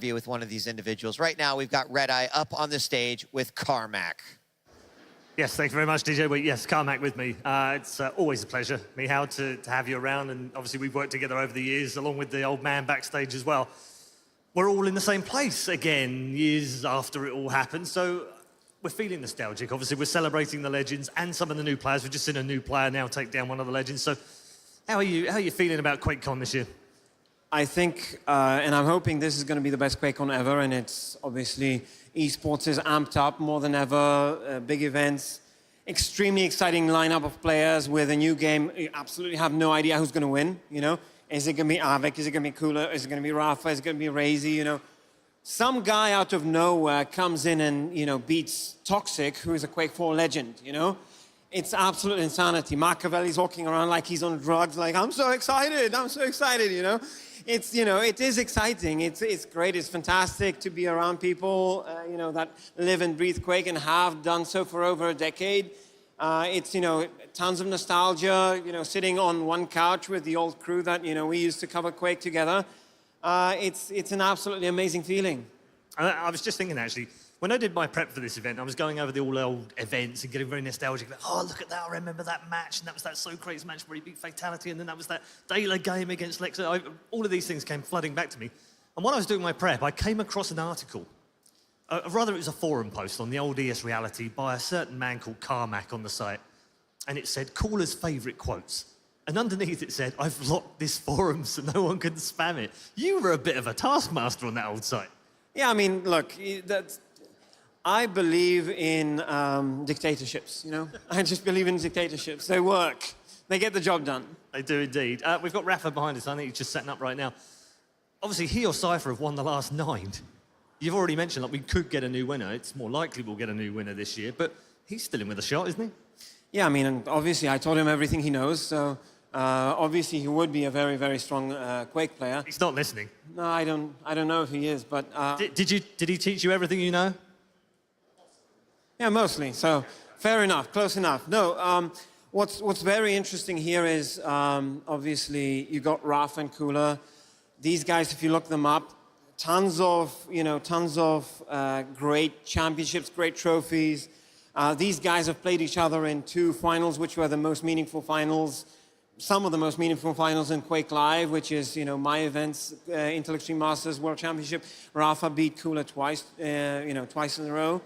interview with one of these individuals. Right now, we've got Red Eye up on the stage with Carmac. Yes, thank you very much, DJ. Well, yes, Carmac with me. It's always a pleasure, Michal, to have you around. And obviously, we've worked together over the years, along with the old man backstage as well. We're all in the same place again, years after it all happened. So we're feeling nostalgic. Obviously, we're celebrating the legends and some of the new players. We've just seen a new player now take down one of the legends. So how are you feeling about QuakeCon this year? I think, and I'm hoping this is going to be the best QuakeCon ever, and it's obviously esports is amped up more than ever, big events, extremely exciting lineup of players with a new game. You absolutely have no idea who's going to win, you know? Is it going to be Avec? Is it going to be Cooler? Is it going to be Rafa? Is it going to be Razy, you know? Some guy out of nowhere comes in and, you know, beats Toxic, who is a Quake 4 legend, you know? It's absolute insanity. Machiavelli's walking around like he's on drugs, like, I'm so excited, you know? It's, you know, it is exciting. It's great. It's fantastic to be around people, you know, that live and breathe Quake and have done so for over a decade. It's, you know, tons of nostalgia, you know, sitting on one couch with the old crew that, you know, we used to cover Quake together. It's an absolutely amazing feeling. I was just thinking, actually, when I did my prep for this event, I was going over the all old events and getting very nostalgic. Like, oh, look at that, I remember that match, and that was that Socrates match where he beat Fatality, and then that was that Dayla game against Lexa. All of these things came flooding back to me. And when I was doing my prep, I came across an article, rather it was a forum post on the old ES Reality by a certain man called Carmac on the site, and it said, Caller's favourite quotes. And underneath it said, I've locked this forum so no one can spam it. You were a bit of a taskmaster on that old site. Yeah, I mean, look, I believe in dictatorships, you know? I just believe in dictatorships. They work. They get the job done. They do indeed. We've got Rafa behind us. I think he's just setting up right now. Obviously, he or Cypher have won the last 9. You've already mentioned, like, we could get a new winner. It's more likely we'll get a new winner this year, but he's still in with a shot, isn't he? Yeah, I mean, and obviously, I told him everything he knows, so obviously he would be a very, very strong Quake player. He's not listening. No, I don't know if he is, but... Did he teach you everything you know? Yeah, mostly. So fair enough, close enough. No, what's very interesting here is obviously you got Raf and Cooler. These guys, if you look them up, tons of great championships, great trophies. These guys have played each other in 2 finals, which were the most meaningful finals. Some of the most meaningful finals in Quake Live, which is, you know, my events, Intel Extreme Masters World Championship. Rafa beat Cooler twice, twice in a row.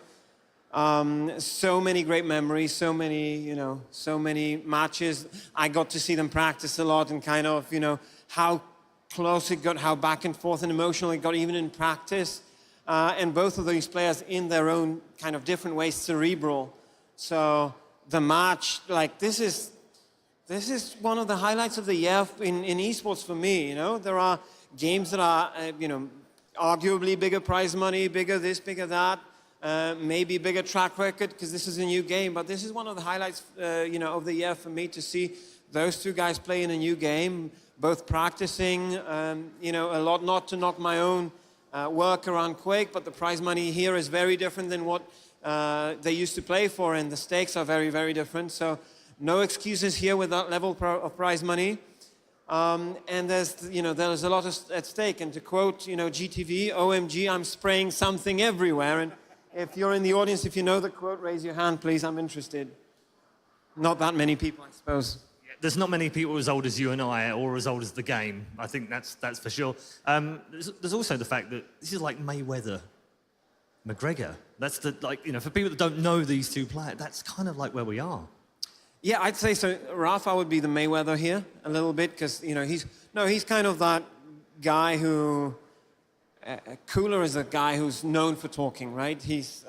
So many great memories, so many matches. I got to see them practice a lot and kind of, you know, how close it got, how back and forth and emotional it got even in practice. And both of these players in their own kind of different ways, cerebral. So the match, like, this is one of the highlights of the year in esports for me, you know. There are games that are, you know, arguably bigger prize money, bigger this, bigger that. Maybe bigger track record because this is a new game, but this is one of the highlights, you know, of the year for me to see those 2 guys play in a new game, both practicing, you know, a lot, not to knock my own work around Quake, but the prize money here is very different than what they used to play for, and the stakes are very, very different. So no excuses here with that level of prize money. And there's, you know, there's a lot at stake. And to quote, you know, GTV, OMG, I'm spraying something everywhere. And if you're in the audience, if you know the quote, raise your hand, please. I'm interested. Not that many people, I suppose. Yeah, there's not many people as old as you and I, or as old as the game. I think that's for sure. There's also the fact that this is like Mayweather, McGregor. That's the, like, you know, for people that don't know these 2 players, that's kind of like where we are. Yeah, I'd say so. Rafa would be the Mayweather here a little bit because, you know, he's kind of that guy who... Cooler is a guy who's known for talking, right? He's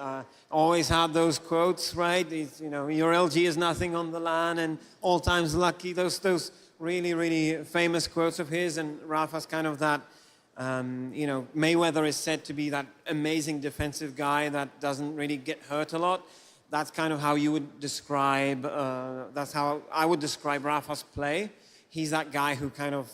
always had those quotes, right? He's, you know, your LG is nothing on the LAN and all times lucky. Those really, really famous quotes of his. And Rafa's kind of that, you know, Mayweather is said to be that amazing defensive guy that doesn't really get hurt a lot. That's kind of how you would describe, that's how I would describe Rafa's play. He's that guy who kind of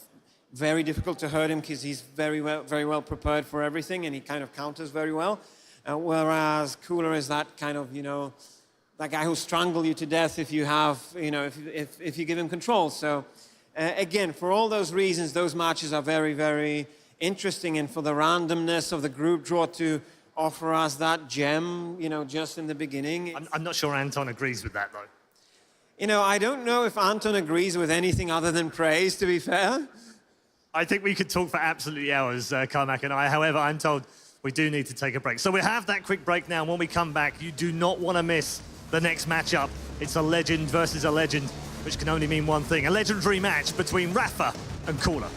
very difficult to hurt him because he's very well prepared for everything and he kind of counters very well. Whereas Cooler is that kind of, you know, that guy who'll strangle you to death if you have, you know, if you give him control. So again, for all those reasons, those matches are very, very interesting, and for the randomness of the group draw to offer us that gem, you know, just in the beginning. I'm not sure Anton agrees with that, though. You know, I don't know if Anton agrees with anything other than praise, to be fair. I think we could talk for absolutely hours, Carmac and I. However, I'm told we do need to take a break. So we have that quick break now. When we come back, you do not want to miss the next matchup. It's a legend versus a legend, which can only mean one thing. A legendary match between Rafa and Caller.